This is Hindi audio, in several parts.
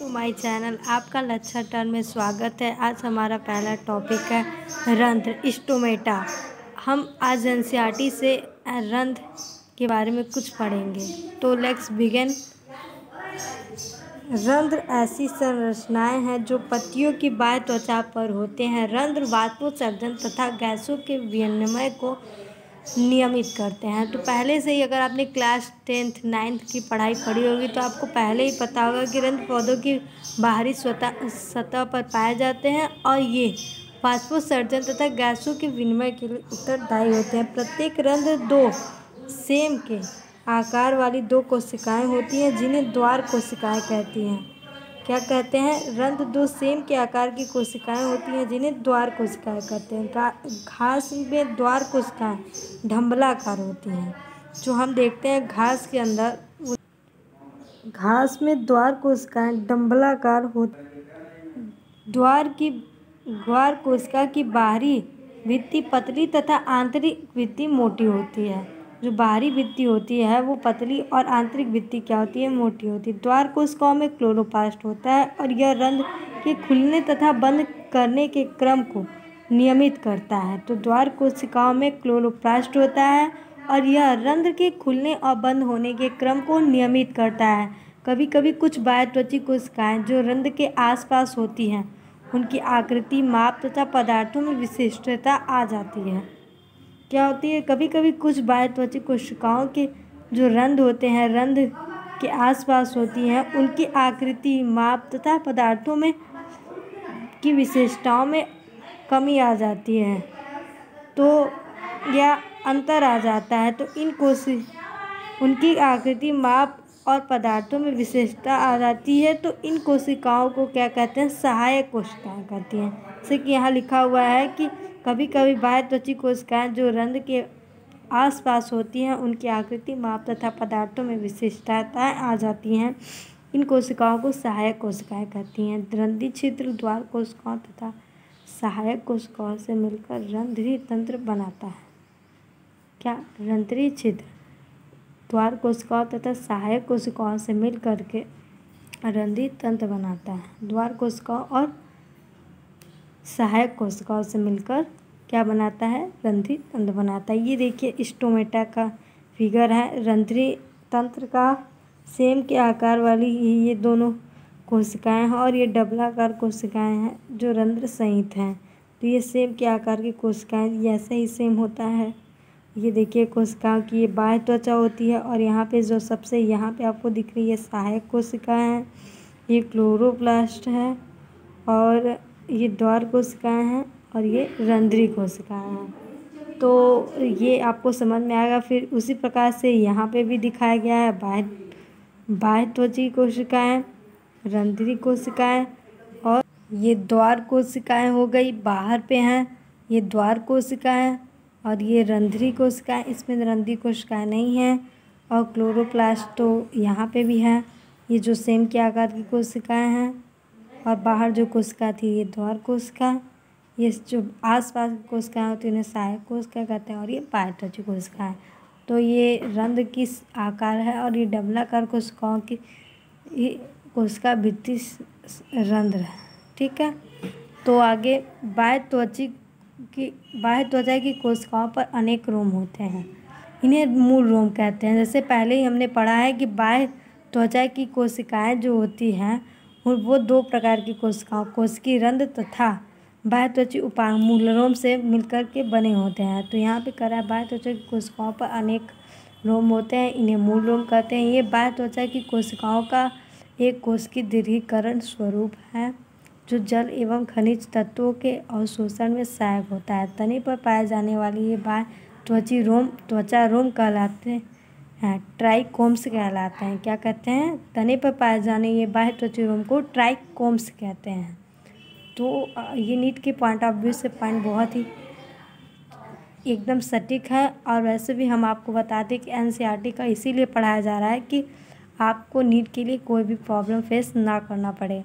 टू माय चैनल आपका लच्छा टर्न में स्वागत है। आज हमारा पहला टॉपिक है रंध्र स्टोमेटा। हम आज एनसीईआरटी से रंध्र के बारे में कुछ पढ़ेंगे। तो लेट्स बिगिन। रंध्र ऐसी संरचनाएं हैं जो पत्तियों की बाह्य त्वचा पर होते हैं। रंध्र वाष्पोत्सर्जन तथा गैसों के विनिमय को नियमित करते हैं। तो पहले से ही अगर आपने क्लास 10th 9th की पढ़ाई पढ़ी होगी तो आपको पहले ही पता होगा कि रंध्र पौधों की बाहरी सतह पर पाए जाते हैं और ये वाष्पोत्सर्जन तथा गैसों के विनिमय के लिए उत्तरदायी होते हैं। प्रत्येक रंध्र दो सेम के आकार वाली दो कोशिकाएं होती हैं जिन्हें द्वार कोशिकाएं कहती हैं। क्या कहते हैं? रंध्र दो सेम के आकार की कोशिकाएं होती हैं जिन्हें द्वार कोशिकाएं कहते हैं। घास में द्वार कोशिकाएं डंबलाकार होती हैं। जो हम देखते हैं घास के अंदर, घास में द्वार कोशिकाएं डंबलाकार होती। द्वार कोशिका की बाहरी भित्ति पतली तथा आंतरिक भित्ति मोटी होती है। जो बाहरी भित्ति होती है वो पतली और आंतरिक भित्ति क्या होती है? मोटी होती है। द्वार कोशिकाओं में क्लोरोप्लास्ट होता है और यह रंध्र के खुलने तथा बंद करने के क्रम को नियमित करता है। तो द्वार कोशिकाओं में क्लोरोप्लास्ट होता है और यह रंध्र के खुलने और बंद होने के क्रम को नियमित करता है। कभी कभी कुछ बाह्यत्वची कोशिकाएं जो रंध्र के आसपास होती हैं उनकी आकृति, माप तथा पदार्थों में विशिष्टता आ जाती है। क्या होती है? कभी कभी कुछ बाह्यत्वची कोशिकाओं के जो रंध्र होते हैं, रंध्र के आसपास होती हैं, उनकी आकृति, माप तथा पदार्थों में की विशेषताओं में कमी आ जाती है, तो या अंतर आ जाता है। तो उनकी आकृति, माप और पदार्थों में विशेषता आ जाती है तो इन कोशिकाओं को क्या कहते हैं? सहायक कोशिकाएं कहती हैं। जैसे कि यहाँ लिखा हुआ है कि कभी कभी बाह्यत्वची कोशिकाएं जो रंध्र के आसपास होती हैं उनकी आकृति, माप तथा पदार्थों में विशिष्टताएं आ जाती हैं। इन कोशिकाओं को सहायक कोशिकाएं कहती हैं। रंध्रीय छिद्र द्वार कोशिकाओं तथा सहायक कोशिकाओं से मिलकर रंध्रीय तंत्र बनाता है। क्या? रंध्रीय छिद्र द्वार कोशिकाओं तथा सहायक कोशिकाओं से मिल करके रंध्रीय तंत्र बनाता है। द्वार कोशिकाओं और सहायक कोशिकाओं से मिलकर क्या बनाता है? रंध्रीय तंत्र बनाता है। ये देखिए स्टोमेटा का फिगर है। रंध्रीय तंत्र का सेम के आकार वाली ये दोनों कोशिकाएं हैं और ये डबलाकार कोशिकाएं हैं जो रंध्र सहित हैं। तो ये सेम के आकार की कोशिकाएं, ऐसे ही सेम होता है। ये देखिए कोशिकाओं की ये बाह्य त्वचा होती है और यहाँ पे जो सबसे यहाँ पे आपको दिख रही है सहायक कोशिकाएं हैं, ये क्लोरोप्लास्ट है और ये द्वार कोशिकाएं हैं और ये रंध्रीय कोशिकाएं हैं। तो ये आपको समझ में आएगा। फिर उसी प्रकार से यहाँ पे भी दिखाया गया है बाह्यत्वची कोशिकाएं, रंध्रीय कोशिकाएं और ये द्वार कोशिकाएं हो गई, बाहर पे हैं ये द्वार कोशिकाएं और ये रंध्रीय कोशिकाएं, इसमें रंध्रीय कोशिकाएं नहीं हैं। और क्लोरोप्लास्ट तो यहाँ पे भी है, ये जो सेम के आकार की कोशिकाएं हैं और बाहर जो कोशिका थी ये द्वार कोशिका। ये जो आसपास की कोशिकाएं होती हैं उन्हें सहायक कोशिका कहते हैं और ये बाह्यत्वची कोशिकाएं। तो ये रंध्र किस आकार है और ये डबलाकार कोशिकाओं की ये कोशिका भित्ति रंध्र है। ठीक है। तो आगे बाह्य त्वचा की कोशिकाओं पर अनेक रोम होते हैं, इन्हें मूल रोम कहते हैं। जैसे पहले ही हमने पढ़ा है कि बाह्य त्वचा की कोशिकाएं जो होती हैं वो दो प्रकार की कोशिकीय रंध्र तथा बाह्यत्वची उपांग मूल रोम से मिलकर के बने होते हैं। तो यहाँ पे कह रहा है बाह्य त्वचा की कोशिकाओं पर अनेक रोम होते हैं, इन्हें मूल रोम कहते हैं। ये बाह्य त्वचा की कोशिकाओं का एक कोशिकीय दीर्घीकरण स्वरूप है जो जल एवं खनिज तत्वों के अवशोषण में सहायक होता है। तने पर पाए जाने वाली ये बाह्य त्वचा रोम कहलाते हैं, ट्राइकोम्स कहलाते हैं। क्या कहते हैं? तने पर पाए जाने ये बाह्य त्वचा रोम को ट्राइकोम्स कहते हैं। तो ये नीट के पॉइंट ऑफ व्यू से पॉइंट बहुत ही एकदम सटीक है। और वैसे भी हम आपको बता दें कि एनसीईआरटी का इसीलिए पढ़ाया जा रहा है कि आपको नीट के लिए कोई भी प्रॉब्लम फेस ना करना पड़े।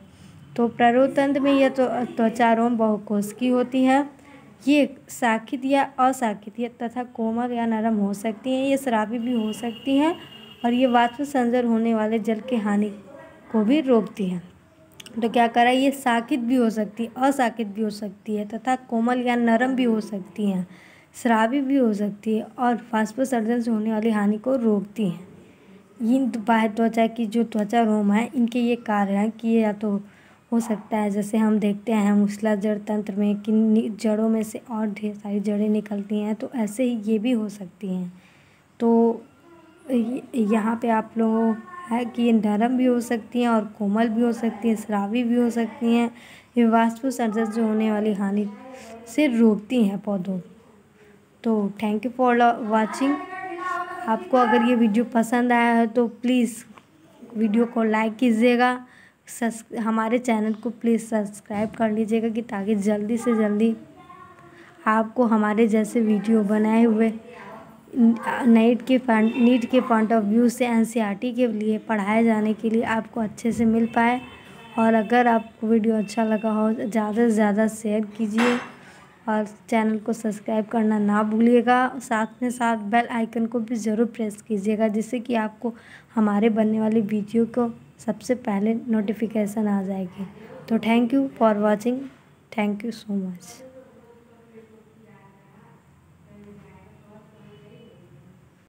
तो प्ररोतंत्र में यह त्वचा रोम बहुकोशिकीय होती है। ये शाखित या अशाखित तथा कोमल या नरम हो सकती हैं। ये स्रावी भी हो सकती हैं और ये वाष्प संजर होने वाले जल की हानि को भी रोकती है। तो क्या करा, ये साकित भी हो सकती है, असाकित भी हो सकती है तथा कोमल या नरम भी हो सकती हैं, स्रावी भी हो सकती है और वाष्पोत्सर्जन से होने वाली हानि को रोकती हैं। इन बाह्य त्वचा की जो त्वचा रोम है, इनके ये कार्य हैं कि ये या तो हो सकता है, जैसे हम देखते हैं मूसलाधार तंत्र में कि जड़ों में से और ढेर सारी जड़ें निकलती हैं, तो ऐसे ही ये भी हो सकती हैं। तो यहाँ पे आप लोगों है कि ये नरम भी हो सकती हैं और कोमल भी हो सकती हैं, स्रावी भी हो सकती हैं। ये वाष्पोत्सर्जन से होने वाली हानि से रोकती हैं पौधों। तो थैंक यू फॉर वॉचिंग। आपको अगर ये वीडियो पसंद आया है तो प्लीज़ वीडियो को लाइक कीजिएगा, हमारे चैनल को प्लीज़ सब्सक्राइब कर लीजिएगा कि ताकि जल्दी से जल्दी आपको हमारे जैसे वीडियो बनाए हुए नीट के पॉइंट ऑफ व्यू से NCERT के लिए पढ़ाए जाने के लिए आपको अच्छे से मिल पाए। और अगर आपको वीडियो अच्छा लगा हो ज़्यादा से ज़्यादा शेयर कीजिए और चैनल को सब्सक्राइब करना ना भूलिएगा। साथ में साथ बेल आइकन को भी ज़रूर प्रेस कीजिएगा, जिससे कि आपको हमारे बनने वाली वीडियो को सबसे पहले नोटिफिकेशन आ जाएगी। तो thank you for watching. Thank you so much.